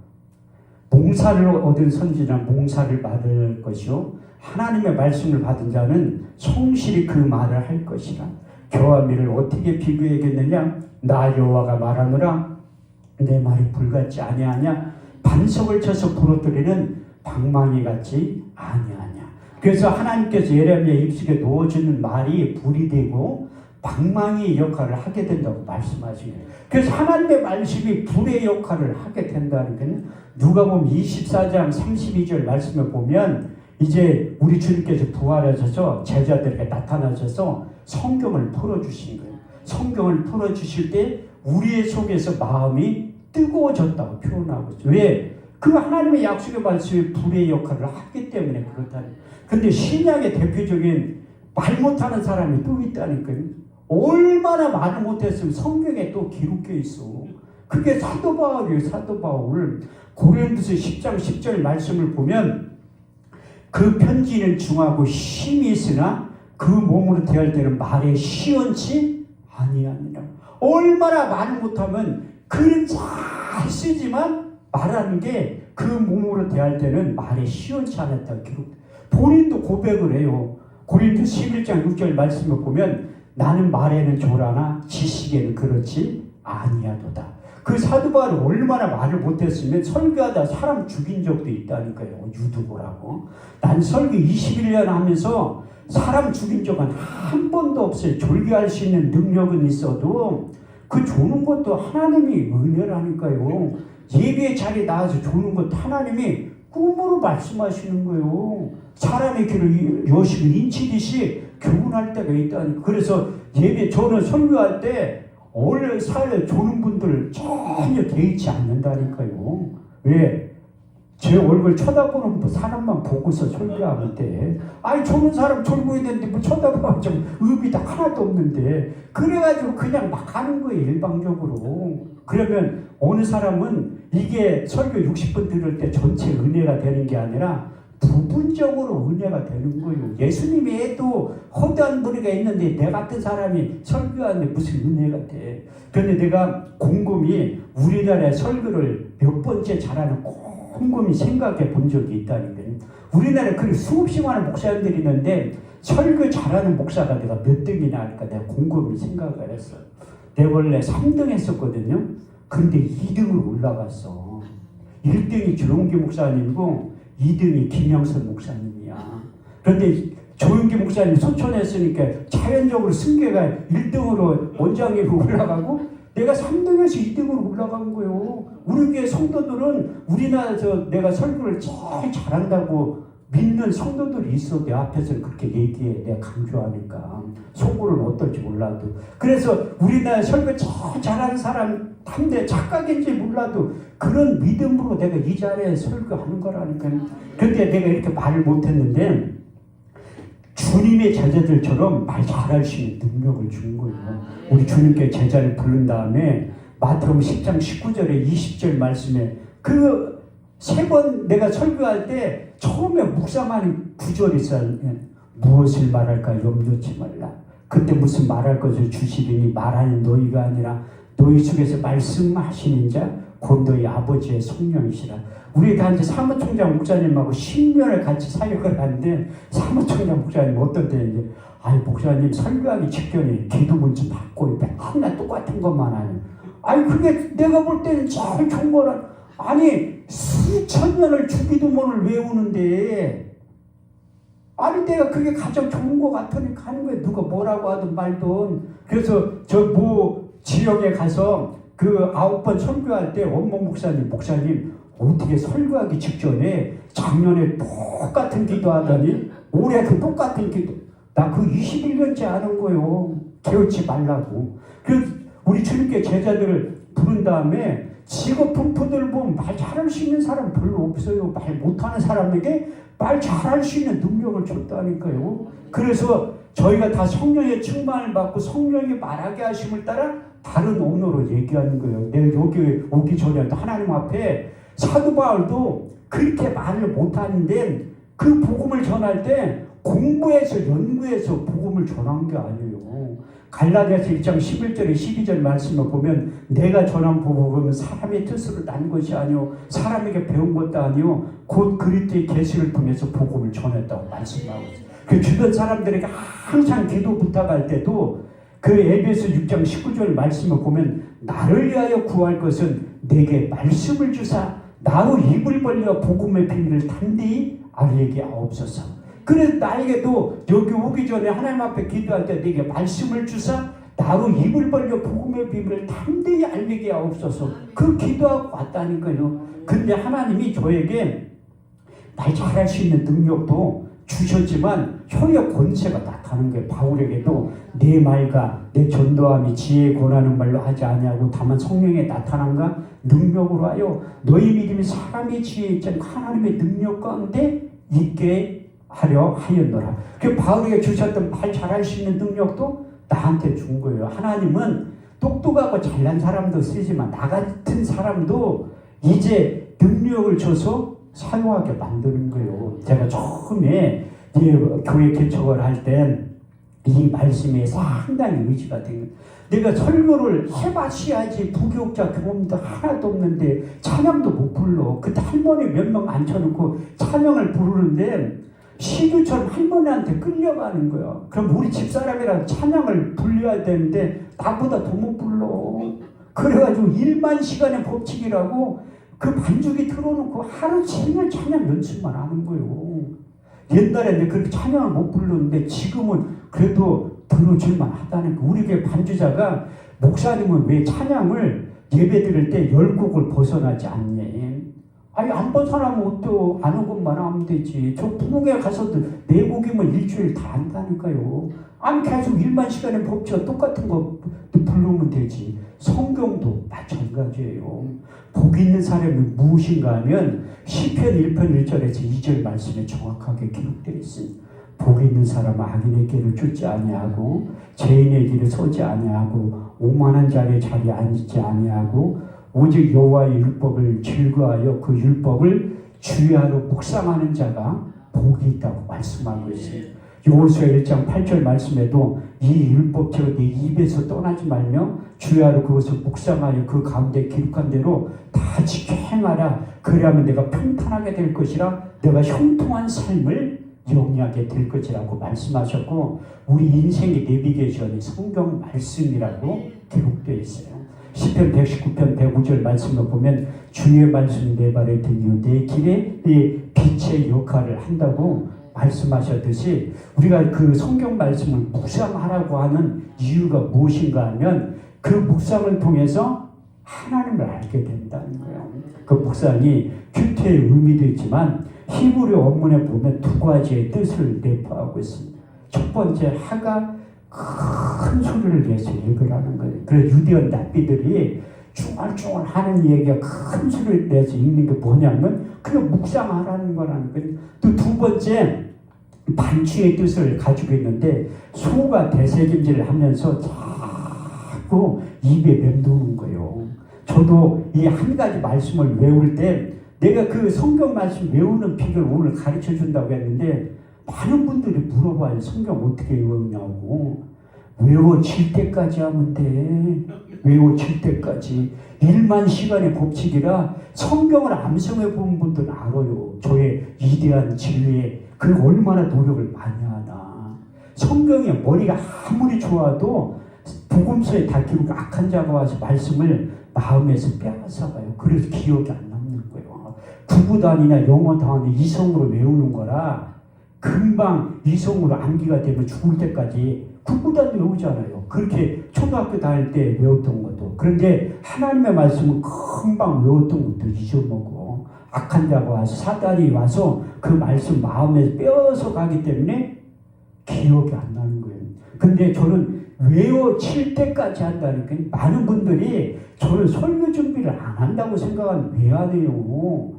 몽사를 얻은 선지자는 몽사를 받을 것이요 하나님의 말씀을 받은 자는 성실히 그 말을 할 것이라. 겨와 밀을 어떻게 비교하겠느냐 나 여호와가 말하노라 내 말이 불같지 아니하냐 반석을 쳐서 부러뜨리는 방망이 같지 아니하냐. 그래서 하나님께서 예레미야 입속에 넣어주는 말이 불이 되고 방망이 역할을 하게 된다고 말씀하시네요. 그래서 하나님의 말씀이 불의 역할을 하게 된다는 건 누가복음 24장 32절 말씀을 보면 이제 우리 주님께서 부활하셔서 제자들에게 나타나셔서 성경을 풀어주신 거예요. 성경을 풀어주실 때 우리의 속에서 마음이 뜨거워졌다고 표현하고 있어요. 왜? 그 하나님의 약속의 말씀이 불의 역할을 하기 때문에 그렇다는 거예요. 근데 신약의 대표적인 말 못하는 사람이 또 있다니까요. 얼마나 말을 못했으면 성경에 또 기록해 있어. 그게 사도 바울이에요. 사도 바울. 고린도서 10장 10절 말씀을 보면 그 편지는 중하고 힘이 있으나 그 몸으로 대할 때는 말에 시원치 아니하니라. 얼마나 말을 못하면 글은 잘 쓰지만 말하는 게 그 몸으로 대할 때는 말에 시원치 않았다고 기록. 본인도 고백을 해요. 고린도 11장 6절 말씀을 보면 나는 말에는 조라나 지식에는 그렇지 아니하도다. 그 사도 바울이 얼마나 말을 못했으면 설교하다 사람 죽인 적도 있다니까요. 유두고라고. 난 설교 21년 하면서 사람 죽인 적은 한 번도 없어요. 졸개할 수 있는 능력은 있어도 그 조는 것도 하나님이 은혜라니까요. 예배의 자리에 나와서 조는 것도 하나님이 꿈으로 말씀하시는 거예요. 사람의 귀를 여시고 인치듯이 교훈할 때가 있다니. 그래서 예배 저는 설교할 때 원래 사회 조는 분들 전혀 개의치 않는다니까요. 왜? 제 얼굴 쳐다보는 사람만 보고서 설교하면 돼. 아니 조는 사람 졸고 있는데 뭐 쳐다보면 좀 의미도 하나도 없는데 그래가지고 그냥 막 하는 거예요. 일방적으로. 그러면 어느 사람은 이게 설교 60분 들을 때 전체 은혜가 되는 게 아니라 부분적으로 은혜가 되는 거예요. 예수님이 해도 허다한 무리가 있는데 내 같은 사람이 설교하는데 무슨 은혜가 돼. 그런데 내가 곰곰이 우리나라의 설교를 몇 번째 잘하는 곰곰이 생각해 본 적이 있다니까요. 우리나라에 그 수없이 많은 목사님들이 있는데 설교 잘하는 목사가 내가 몇 등이나 할까 내가 곰곰이 생각을 했어. 내가 원래 3등 했었거든요. 근데 2등으로 올라갔어. 1등이 조용기 목사님이고 2등이 김영선 목사님이야. 그런데 조용기 목사님 소천했으니까 자연적으로 승계가 1등으로 원장님으로 올라가고 내가 3등에서 2등으로 올라간 거예요. 우리 교회 성도들은 우리나라에서 내가 설교를 제일 잘한다고 믿는 성도들이 있어. 내 앞에서 그렇게 얘기해. 내가 강조하니까. 속으로는 어떨지 몰라도. 그래서 우리나라 설교 제일 잘하는 사람 한데 착각인지 몰라도 그런 믿음으로 내가 이 자리에 설교하는 거라니까. 그런데 내가 이렇게 말을 못했는데 주님의 제자들처럼 말 잘할 수 있는 능력을 준 거예요. 우리 주님께 제자를 부른 다음에 마태복음 10장 19절에 20절 말씀에 그 세 번 내가 설교할 때 처음에 묵상하는 구절이 있어요. 무엇을 말할까 염려치 말라. 그때 무슨 말할 것을 주시리니 말하는 너희가 아니라 너희 속에서 말씀하시는 자 곧 너희 아버지의 성령이시라. 우리 다 이제 사무총장 목사님하고 10년을 같이 사역을 하는데 사무총장 목사님 어떤 때 이제 아이 목사님 설교하기 직전에 기도문 좀 받고 맨날 똑같은 것만 하는. 아니 그게 내가 볼 때는 제일 좋은 거라. 아니 수천 년을 주기도문을 외우는데 아니 내가 그게 가장 좋은 것 같으니까 하는 거예요. 누가 뭐라고 하든 말든. 그래서 저 뭐 지역에 가서 그 9번 설교할 때 원목 목사님 어떻게 설교하기 직전에 작년에 똑같은 기도하더니 올해 그 똑같은 기도. 나 그 21년째 하는 거예요. 개의치 말라고. 그래서 우리 주님께 제자들을 부른 다음에 직업 분포들 보면 말 잘할 수 있는 사람 별로 없어요. 말 못하는 사람에게 말 잘할 수 있는 능력을 줬다니까요. 그래서 저희가 다 성령의 충만을 받고 성령이 말하게 하심을 따라 다른 언어로 얘기하는 거예요. 내가 여기 오기 전에 하나님 앞에 사도 바울도 그렇게 말을 못하는데 그 복음을 전할 때 공부해서 연구해서 복음을 전한 게 아니에요. 갈라디아서 1장 11절에 12절 말씀을 보면 내가 전한 복음은 사람의 뜻으로 난 것이 아니오 사람에게 배운 것도 아니오 곧 그리스도의 계시를 통해서 복음을 전했다고 말씀하고 있어요. 그 주변 사람들에게 항상 기도 부탁할 때도 그 에베소 6장 19절 말씀을 보면 나를 위하여 구할 것은 내게 말씀을 주사 나로 입을 벌려 복음의 비밀을 단디히 알게 하옵소서. 그래서 나에게도 여기 오기 전에 하나님 앞에 기도할 때 내게 말씀을 주사 나로 입을 벌려 복음의 비밀을 단디히 알게 하옵소서. 그 기도하고 왔다니까요. 근데 하나님이 저에게 말 잘할 수 있는 능력도 주셨지만 혀의 권세가 나타나는 거예요. 바울에게도 내 말과 내 전도함이 지혜의 권하는 말로 하지 아니하고 다만 성령의 나타남과 능력으로 하여 너희 믿음이 사람의 지혜에 있지 않고 하나님의 능력 가운데 있게 하려 하였노라. 그 바울에게 주셨던 말 잘할 수 있는 능력도 나한테 준 거예요. 하나님은 똑똑하고 잘난 사람도 쓰지만 나 같은 사람도 이제 능력을 줘서 사용하게 만드는 거예요. 제가 처음에 교회 개척을 할 때 이 말씀에 상당히 의지가 된 거예요. 내가 설교를 해봤어야지 부교육자 경험도 하나도 없는데 찬양도 못 불러. 그때 할머니 몇 명 앉혀놓고 찬양을 부르는데 시주처럼 할머니한테 끌려가는 거야. 그럼 우리 집사람이랑 찬양을 불려야 되는데 나보다 더 못 불러. 그래가지고 1만 시간의 법칙이라고 그 반주기 틀어놓고 하루 종일 찬양 연습만 하는 거예요. 옛날에는 그렇게 찬양을 못 부르는데 지금은 그래도 들어줄만 하다는 거. 우리 교회 반주자가 목사님은 왜 찬양을 예배 드릴 때 10곡을 벗어나지 않니? 아니 안 벗어나면 또 아는 것만 하면 되지. 저 부흥회 가서도 4곡이면 일주일 다 한다니까요. 아니 계속 1만 시간의 법칙 똑같은 거 부르면 되지. 성경도 마찬가지예요. 복 있는 사람이 무엇인가 하면 시편 1편 1절에서 2절 말씀에 정확하게 기록되어 있습니다. 복 있는 사람은 악인의 길을 쫓지 아니하고 죄인의 길을 서지 아니하고 오만한 자의 자리에 앉지 아니하고 오직 여호와의 율법을 즐거워하여 그 율법을 주야로 묵상하는 자가 복이 있다고 말씀하고 있습니다. 여호수아 1장 8절 말씀에도 이 율법책을 네 입에서 떠나지 말며 주야로 그것을 묵상하여 그 가운데 기록한 대로 다 지켜 행하라. 그래야만 내가 평탄하게 될 것이라 내가 형통한 삶을 영위하게 될 것이라고 말씀하셨고, 우리 인생의 내비게이션이 성경 말씀이라고 기록되어 있어요. 시편 119편 105절 말씀을 보면 주의 말씀이 내 발에 등이요 내 길에 내 빛의 역할을 한다고 말씀하셨듯이, 우리가 그 성경 말씀을 묵상하라고 하는 이유가 무엇인가 하면 그 묵상을 통해서 하나님을 알게 된다는 거예요. 그 묵상이 큐티의 의미도 있지만 히브리 원문에 보면 두 가지의 뜻을 내포하고 있습니다. 첫 번째, 하가 큰 소리를 내서 얘기를 하는 거예요. 그래서 유대인 랍비들이 중얼중얼 하는 얘기가 큰 소리를 내서 읽는 게 뭐냐면 그냥 묵상하라는 거라는 거예요. 또 두 번째, 반추의 뜻을 가지고 있는데 소가 되새김질을 하면서 자꾸 입에 맴도는 거예요. 저도 이 한 가지 말씀을 외울 때 내가 그 성경 말씀 외우는 비결을 오늘 가르쳐 준다고 했는데 많은 분들이 물어봐요. 성경 어떻게 외우냐고. 외워질 때까지 하면 돼. 외워질 때까지. 1만 시간의 법칙이라 성경을 암송해 본 분들은 알아요. 저의 위대한 진리에 그 얼마나 노력을 많이 하나. 성경에 머리가 아무리 좋아도 복음서에 다 기록 악한 자가 와서 말씀을 마음에서 빼앗아가요. 그래서 기억이 안 남는 거예요. 구구단이나 영어단이 이성으로 외우는 거라 금방 이성으로 암기가 되면 죽을 때까지 구구단 외우잖아요. 그렇게 초등학교 다닐 때 외웠던 것도. 그런데 하나님의 말씀은 금방 외웠던 것도 잊어먹어. 악한 자가 와서 사단이 와서 그 말씀 마음에 빼앗아 가기 때문에 기억이 안 나는 거예요. 근데 저는 외워질 때까지 한다니까. 많은 분들이 저는 설교 준비를 안 한다고 생각하면 왜 안 해요?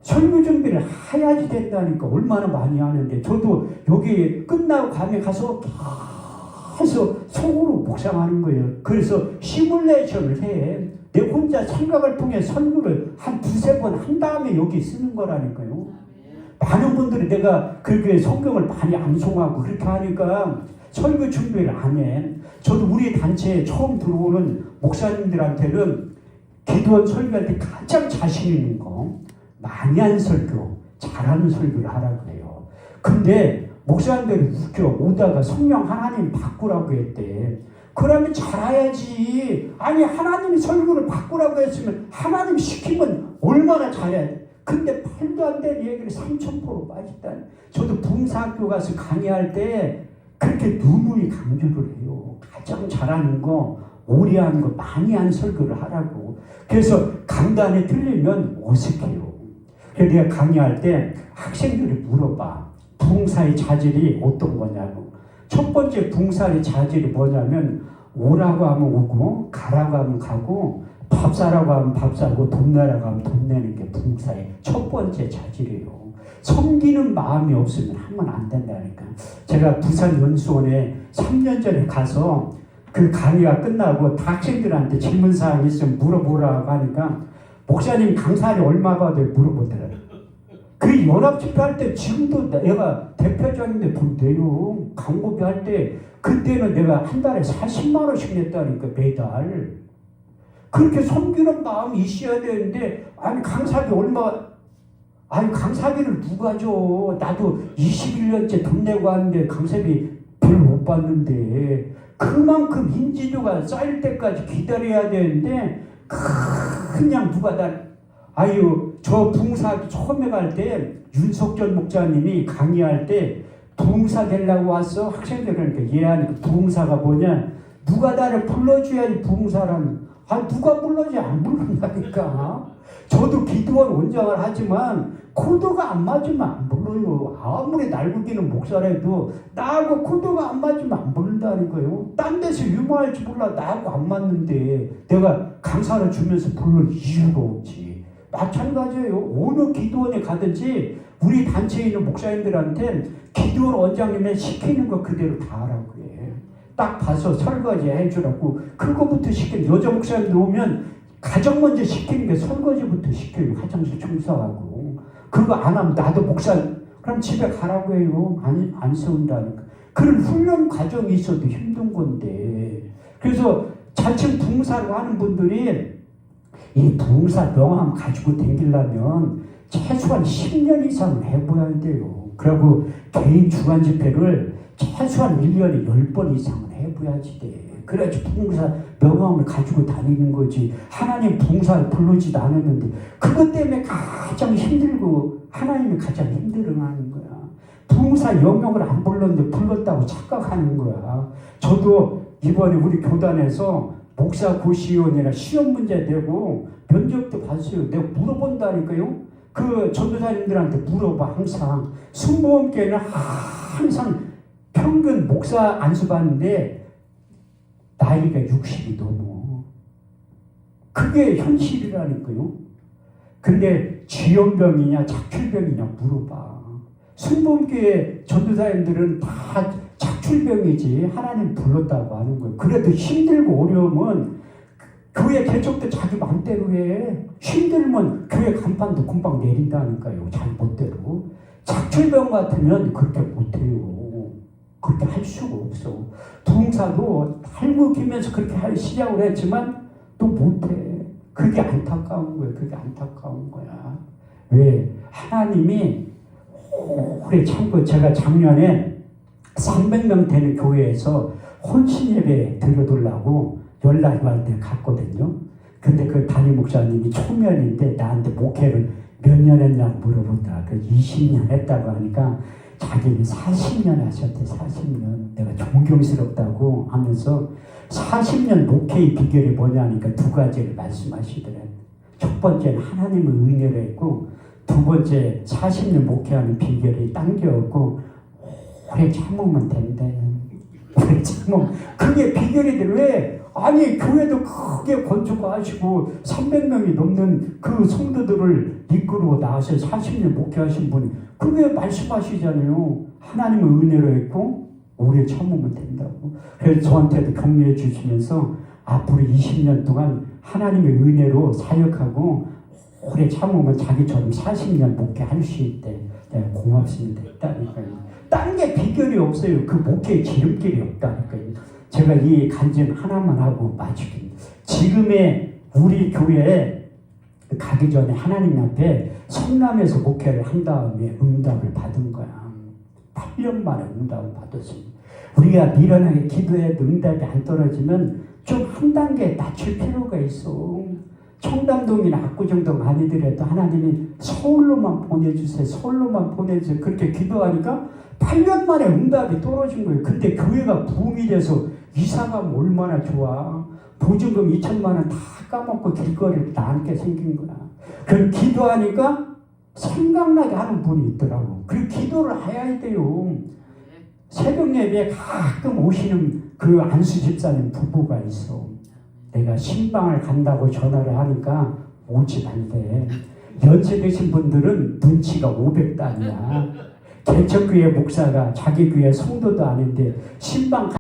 설교 준비를 해야지 된다니까. 얼마나 많이 하는데. 저도 여기 끝나고 밤에 가서 계속 속으로 묵상하는 거예요. 그래서 시뮬레이션을 해. 내 혼자 생각을 통해 설교를 한 두세 번 한 다음에 여기 쓰는 거라니까요. 많은 분들이 내가 그렇게 성경을 많이 암송하고 그렇게 하니까 설교 준비를 안 해. 저도 우리 단체에 처음 들어오는 목사님들한테는 기도원 설교할 때 가장 자신 있는 거 많이 한 설교, 잘하는 설교를 하라고 해요. 근데 목사님들이 웃겨. 오다가 성령 하나님 바꾸라고 했대. 그러면 잘해야지. 아니 하나님이 설교를 바꾸라고 했으면 하나님 시키면 얼마나 잘해. 근데 말도 안 되는 얘기를 3000% 빠졌다니. 저도 붕사학교 가서 강의할 때 그렇게 누누이 강조를 해요. 가장 잘하는 거, 오래 하는 거, 많이 한 설교를 하라고. 그래서 강단에 틀리면 어색해요. 그래서 내가 강의할 때 학생들이 물어봐. 붕사의 자질이 어떤 거냐고. 첫 번째 붕사의 자질이 뭐냐면 오라고 하면 오고 가라고 하면 가고 밥 사라고 하면 밥 사고 돈 내라고 하면 돈 내는 게 붕사의 첫 번째 자질이에요. 섬기는 마음이 없으면 하면 안 된다니까. 제가 부산 연수원에 3년 전에 가서 그 강의가 끝나고 학생들한테 질문사항 있으면 물어보라고 하니까 목사님 강사를 얼마 받아요? 물어보더라고요. 그 연합집회 할 때 지금도 내가 대표장인데 돈 내요. 광고비 할 때 그때는 내가 한 달에 40만 원씩 냈다니까 매달. 그렇게 섬기는 마음이 있어야 되는데 아니 강사비 얼마 아니 강사비를 누가 줘. 나도 21년째 돈 내고 하는데 강사비 별로 못 받는데 그만큼 인지도가 쌓일 때까지 기다려야 되는데 그냥 누가 아유 저 붕사 처음에 갈 때 윤석전 목사님이 강의할 때 붕사 되려고 왔어. 학생들 그러니까 얘하니까 붕사가 뭐냐. 누가 나를 불러줘야지 붕사라는. 아 누가 불러줘. 안 부른다니까. 저도 기도원 원장을 하지만 코드가 안 맞으면 안 불러요. 아무리 날고기는 목사라도 나하고 코드가 안 맞으면 안 부른다는 거예요. 딴 데서 유머할지 몰라. 나하고 안 맞는데 내가 강사를 주면서 부를 이유가 없지. 마찬가지예요. 어느 기도원에 가든지 우리 단체에 있는 목사님들한테 기도원 원장님이 시키는 거 그대로 다 하라고 해. 딱 봐서 설거지 해주라고. 그거부터 시키는. 여자 목사님들 오면 가장 먼저 시키는 게 설거지부터 시켜요. 화장실 청소하고. 그거 안 하면 나도 목사 그럼 집에 가라고 해요. 안 세운다니까. 그런 훈련 과정이 있어도 힘든 건데. 그래서 자칭 붕사로 하는 분들이 이 부흥사 명함 가지고 다니려면 최소한 10년 이상은 해봐야 돼요. 그리고 개인 주간 집회를 최소한 1년에 10번 이상은 해봐야지 돼. 그래야지 부흥사 명함을 가지고 다니는 거지. 하나님 부흥사를 부르지도 않았는데 그것 때문에 가장 힘들고 하나님이 가장 힘들어하는 거야. 부흥사 영역을 안 불렀는데 불렀다고 착각하는 거야. 저도 이번에 우리 교단에서 목사 고시원이나 시험 문제 내고 면접도 봤어요. 내가 물어본다니까요. 그 전도사님들한테 물어봐. 항상 순복음교회는 항상 평균 목사 안수받는데 나이가 60이 넘어. 그게 현실이라니까요. 근데 쥐염병이냐 착출병이냐 물어봐. 순복음교회 전도사님들은 다 착출병이지 하나님 불렀다고 하는 거예요. 그래도 힘들고 어려우면 교회 개척도 자기 마음대로 해. 힘들면 교회 간판도 금방 내린다니까요. 잘못대로. 착출병 같으면 그렇게 못해요. 그렇게 할 수가 없어. 부흥사도 할구기면서 그렇게 할 시작을 했지만 또 못해. 그게 안타까운 거야. 그게 안타까운 거야. 왜? 하나님이 오래 참고 제가 작년에 300명 되는 교회에서 혼신 예배 드려달라고 연락이 올 때 갔거든요. 근데 그 담임 목사님이 초면인데 나한테 목회를 몇 년 했냐고 물어보더라. 그 20년 했다고 하니까 자기는 40년 하셨대. 40년. 내가 존경스럽다고 하면서 40년 목회의 비결이 뭐냐니까 두 가지를 말씀하시더래. 첫 번째는 하나님의 은혜로 했고 두 번째 40년 목회하는 비결이 딴 게 없고 오래 참으면 된대. 오래 참으면 그게 비결이들. 왜? 아니 교회도 크게 건축하시고 300명이 넘는 그 성도들을 이끌고 나와서 40년 목회하신 분이 그게 말씀하시잖아요. 하나님의 은혜로 했고 오래 참으면 된다고. 그래서 저한테도 격려해 주시면서 앞으로 20년 동안 하나님의 은혜로 사역하고 오래 참으면 자기처럼 40년 목회할 수 있대. 네, 고맙습니다. 있다니까요. 딴 게 비결이 없어요. 그 목회에 기름길이 없다니까요. 제가 이 간증 하나만 하고 마치겠습니다. 지금의 우리 교회에 가기 전에 하나님 앞에 성남에서 목회를 한 다음에 응답을 받은 거야. 8년 만에 응답을 받았습니다. 우리가 미련하게 기도해도 응답이 안 떨어지면 좀 한 단계 낮출 필요가 있어. 청담동이나 압구정동 아니더라도 하나님이 서울로만 보내주세요. 서울로만 보내주세요. 그렇게 기도하니까 8년 만에 응답이 떨어진 거예요. 근데 교회가 부흥이 돼서 이사 가면 얼마나 좋아. 보증금 2천만 원 다 까먹고 길거리를 나앉게 생긴 거야. 그럼 기도하니까 생각나게 하는 분이 있더라고. 그리고 기도를 해야 돼요. 새벽 예배에 가끔 오시는 그 안수 집사님 부부가 있어. 내가 신방을 간다고 전화를 하니까 오지 말래. 연세 드신 분들은 눈치가 500단이야. 개척교회 목사가 자기 교회 성도도 아닌데 신방